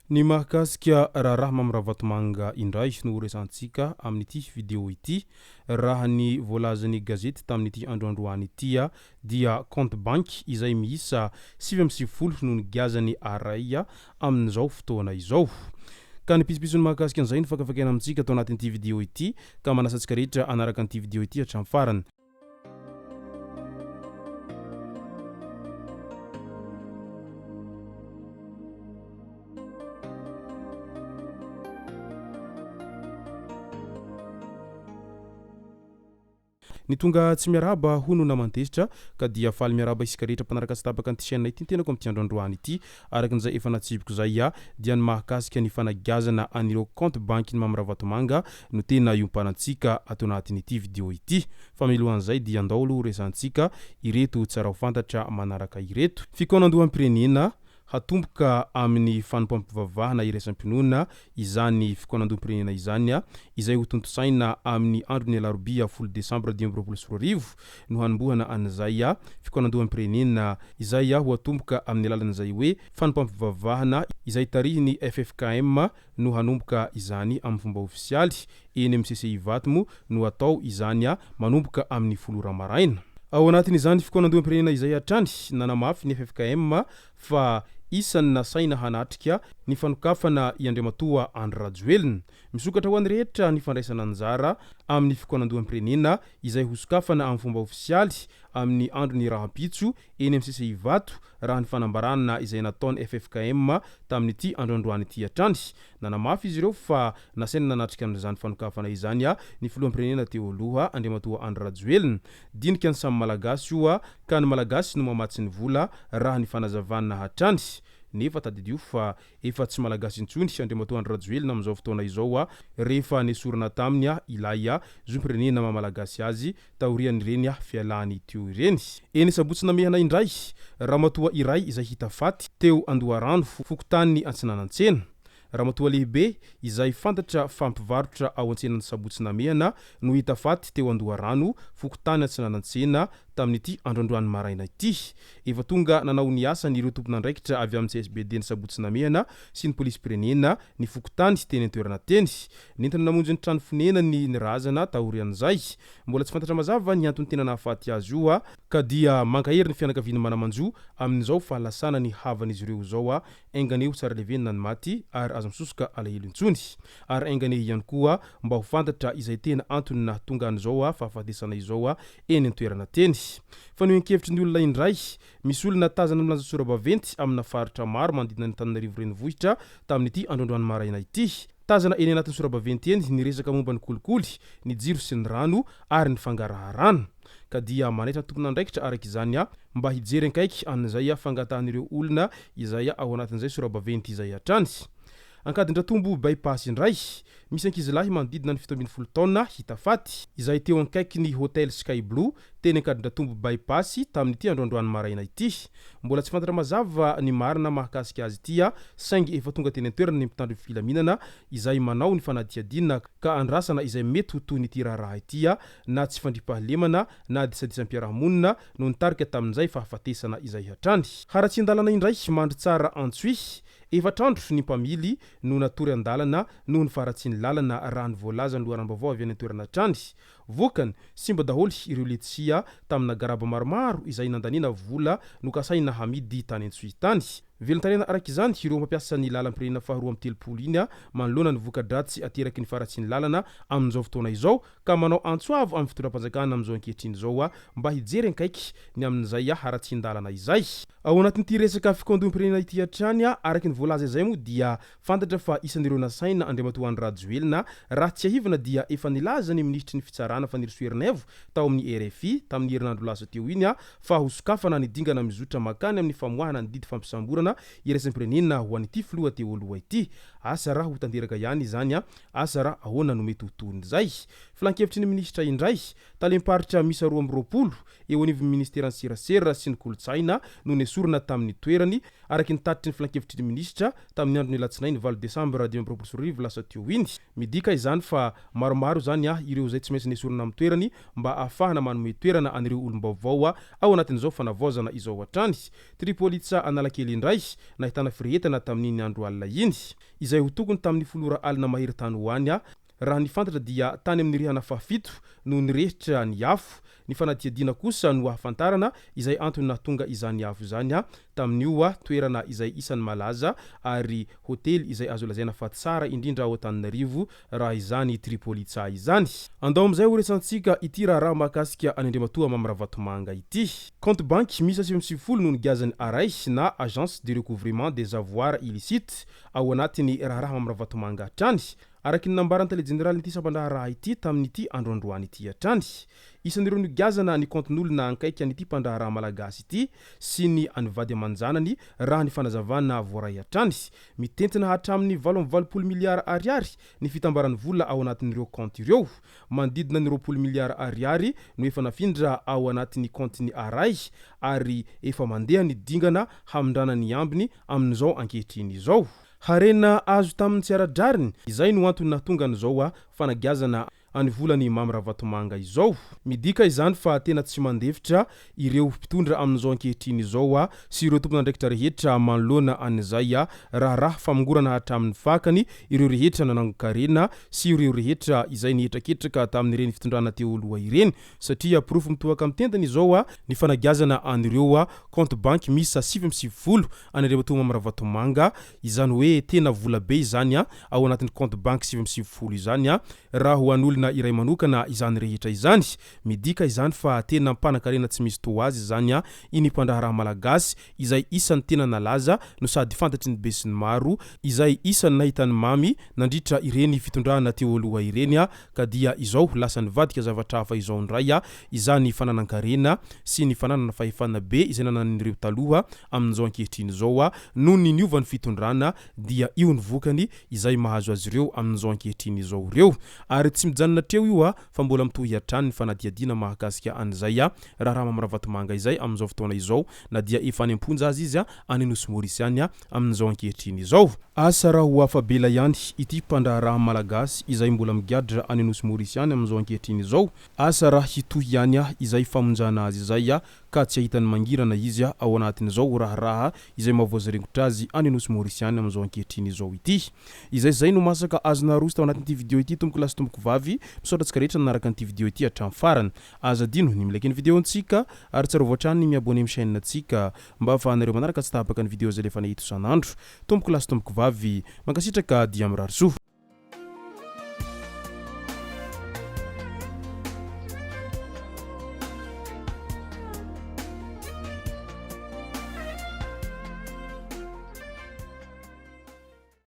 Ny mahakasika raharaha mamiravatomanga indray no resantsika amin'ity vidéo ity raha ny voalazan'ny gazety tamin'ity androandroany ity dia compte banque izay miisa 7 no nigiazany araia amin'izao fotoana izao. Ka nipisopisony mahakasika an'izay ny fakafakena amintsika atao anatin'ity vidéo ity ka manasantsika rehetra anaraka an'ity vidéo ity hatramin'ny farany. Ny tonga tsy miaraba hono namantezitra ka dia faly miaraba isika rehetra mpanaraka sy tabaka an'ity chaîne ity tenako amin'ity androandroany ity arakan'izay efa natsibiko zay dia ny mahakasika ny fanagiazana an'ireo compte banque ny Mamiravatomanga no tena iompanantsika ato anatin'ity vidéo ity. Fa milohan'izay dia andao aloha resantsika ireto tsara ho fantatra manaraka ireto. Fikoanandoham-pirenena hatomboka amin'ny fanompampivavahana iraisam-pinoana izany fikoanandoham-pirenena izany izay ho tontosaina amin'ny andron'ny alarobia 10 Desambra 2024 no hanombohana an'izay fikoanandoham-pirenena izay ho atomboka amin'ny alalan'izay hoe fanompampivavahana izay tarihiny FFKM no hanomboka izany amin'ny fomba ofisialy eny amin'ny CCI Vatimo no atao izany manomboka amin'ny 10 maraina. Ao anatin'izany fikoanandoham-pirenena izay hatrany nanamafy ny FFKM fa isan'ny nasaina hanatrika ny fanokafana i Andriamatoa Andry Rajoelina. Misokatra ho an'ny rehetra ny fandraisana anjara amin'ny fikoanandoham-pirenena izay ho sokafana amin'ny fomba ofisialy amin'ny andron'ny raham-pitso eny amin'ny CCI Vato raha ny fanambarana izay nataony FFKM tamin'ity androandroany ity hatrany. Nanamafy izy ireo fa nasaina nanatrika amin'izany fanokafana izany ny filoham-pirenena teo aloha Andriamatoa Andry Rajoelina. Dinika ny samy malagasy io ka ny malagasy no mamatsy ny vola raha ny fanazavana hatrany. Nefa tadidio fa efa tsy malagasy intsony Andriamatoa Andry Rajoelina amin'izao fotoana izao rehefa nesorana taminy ilay zom-pirenena mamalagasy azy taorian'ireny fialany teo ireny. Eny sabotsy namehana indray ramatoa iray izay hita faty teo Andoharano fokontany Antsinanantsena. Ramatoa lehibe izay fantatra fampivarotra ao antsenan'ny sabotsy namehana no hita faty teo Andoharano fokontany Antsinanantsena tamin'ity androandroany maraina ity. Efa tonga nanao ny asany ireo tompon'andraikitra avy amin'ny CSBD ny sabotsy namehana sy ny polisy-pirenena ny fokontany teny an-toerana teny. Nentina namonjy ny trano fonenany ny razana taorian'izay. Mbola tsy fantatra mazava ny antony tena nahafaty azy io ka dia mankahery ny fianakaviana manamanjo amin'izao fahalasana ny havan'izy ireo zao ainganeo tsara levenina ny maty ary azo misosoka alahelo intsony ary ainganeo ihany koa mba ho fantatra izay tena antony nahatonga an'izao fahafatesana izao eny an-toerana teny. Fa ny ankevitry ny olona indray misy olona tazana milanja sora-baventy amina faritra maro manodidina ny Antananarivo renivohitra tamin'ity androandroany maraina ity. Tazana eny anatin'ny sora-baventy eny ny resaka momba ny kolikoly, ny jiro sy ny rano ary ny fangaraharano. Ka dia manaitra ny tompon'andraikitra araka izany mba hijery ankaiky an'izay fangatahan'ireo olona izay ao anatin'izay sora-baventy izay hatrany. Ankadin-dratombo bypass indray misy ankizilahy manodidina ny 17 taona hita faty izay teo ankaiky ny hôtel Sky Blue teny ankadin-dratombo bypass tamin'ity androandroany maraina ity. Mbola tsy fantatra mazava ny marina mahakasika azy ity saingy efa tonga teny an-toerana ny mpitandro filaminana izay manao ny fanadihadiana ka andrasana izay mety ho toy n'ity raharaha ity na tsy fandriampahalemana na disadisa-piarahamonina no nitarika tamin'izay fahafatesana izay hatrany. Haratsian-dalana indray mandry tsara Antsoy efatrandro ny mpamily no natory an-dalana noho ny faharatsiany lalana raha ny voalaza ny loharam-baovao avy any an-toerana hatrany. Vokany simba daholy ireo letsia tamina garaba maromaro izay nandaniana vola no kasaina hamidy tany Antsoy tany. Velon-tarena araka izany ireo mampiasa ny lalam-pirenena faharoa amin'ny telopolo iny manoloana ny voka-dratsy ateraky ny faharatsiany lalana amin'izao fotoana izao ka manao antsoavo amin'ny fitondram-panjakana amin'izao ankehitriny izao mba hijery ankaiky ny amin'izay haratsian-dalana izay. Ao anatin'ity resaka fikoandoham-pirenena ity hatrany araky ny voalaza izay moa dia fantatra fa isan'ireo nasaina Andriamatoa Andry Rajoelina raha tsy ahivana dia efa nilaza ny ministry ny fitsarana Fanirisoerinevo tao amin'ny RFI tamin'ny herinandro lasa teo iny fa ho sokafana ny dingana mizotra makany amin'ny famoahana ny didy fampisamborana iraisam-pirenena ho an'ity filoha teo aloha ity. Asa raha ho tanteraka ihany izany asa raha ahoana no mety ho toy izay. filan-kevitry ny ministra indray talemparitra misy 20 eo anivon'ny ministera ny serasera sy ny kolotsaina no nesorina tamin'ny toerany araky ny tatitry ny filan-kevitry ny ministra tamin'ny andro ny latsinainy 20 desambra 2024 lasa teo iny midika izany fa maromaro zany ireo zay tsy maintsy nesorina amin'ny toerany mba ahafahana manome toerana anireo olom-baovao ao anatin'izao fanavaozana izao hatrany Tripolitsa Analakely indray nahitana firehetana tamin'iny andro alina iny izay ho tokony tamin'ny folora alina mahery tany hoany raha ny fantatra dia tany amin'ny rihana fafito no nirehitra ny afo ny fanadihadiana kosa no hafantarana izay antony nahatonga izany afo zany tamin'io toerana izay isan'ny malaza ary hotely izay azo lazaina fa tsara indrindra ao Antananarivo raha izany Tripolitsa izany andao amizay ho resantsika ity raha mahakasika an'Andriamatoa Mamravatomanga ity compte banque misy 70 no nigazany aray na agence de recouvrement des avoirs illicites ao anatiny raha Mamravatomanga hatrany araky ny nambarany tele général nity sampandraharaha ity tamin'ity androandroany ity hatrany isan'ireo nigazana ny kontin'olona ankaiky an'ity mpandraharaha malagasy ity sy ny anivady amanjanany raha ny fanazavana voaray hatrany mitentina hatramin'ny 20 miliara ariary ny fitambarany vola ao anatin'ireo compte ireo mandidina ny 20 miliara ariary no efa nafindra ao anatin'ny compte-ny aray ary efa mandeha ny dingana hamindrana ny ambiny amin'izao ankehitriny izao harena azo tamin'ny tsy ara-drariny izay no antony nahatonga an'izao fanagazana any volany Mamravatomanga izao midika izany fa tena tsy mandefitra ireo mpitondra amin'izao ankehitriny izao sy ireo tompon'andraikitra rehetra manoloana an'izay raha famongorana hatramin'ny fakany ireo rehetra nanangokarena sy ireo rehetra izay nihetraketraka tamin'ireny fitondrana teo aloha ireny satria profo mitohaka amin'ny tendany izao ny fanagazana an'ireo compte banque misy 70 an'Andriamatoa Mamravatomanga izany hoe tena vola be izany ao anatin'ny compte banque 70 izany raha ho an'olona iray manokana izany rehetra izany midika izany fa tena mpanakarena tsy misy toazy izany iny mpandraharaha malagasy izay isany tena nalaza no sady fantatry ny be sy ny maro izay isany nahitany mamy nandritra ireny fitondrana teo aloha ireny ka dia izao lasa nivadika zavatra hafa izao ndray izany fananankarena sy ny fananana fahefana be izay nanan'ireo taloha amin'izao ankehitriny izao noho ny niovan'ny fitondrana dia io ny vokany izay mahazo azy ireo amin'izao ankehitriny izao ireo ary tsy mijanona teo io fa mbola mitohy hatrany ny fanadihadiana mahakasika an'izay raha Mamravatomanga izay amin'izao fotoana izao na dia efa any amponja azy izy any Nosy Maurice any amin'izao ankehitriny izao asa raha ho afabela ihany ity mpandraharaha malagasy izay mbola migadra any Nosy Maurice any amin'izao ankehitriny izao asa raha hitohy ihany izay famonjana azy izay ka tsy ahitany mangirana izy ao anatin'izao raha izay mahavoazarengotra azy any Nosy Maurice any amin'izao ankehitriny izao ity izay no masaka azona rosta ao anatin'ity video ity tomboko lasy tomboko vavy misaotratsika rehetra nanaraka an'ity video ity hatramin'ny farany azadino ny milaiky ny video antsika ary tsara voatrany ny miabone amin'ny chaîne antsika mba ahafahanareo manaraka tsy tapaka ny video zay lefa nahita isan'andro tomboko lasy tomboko vavy mankasitraka dia mirary soa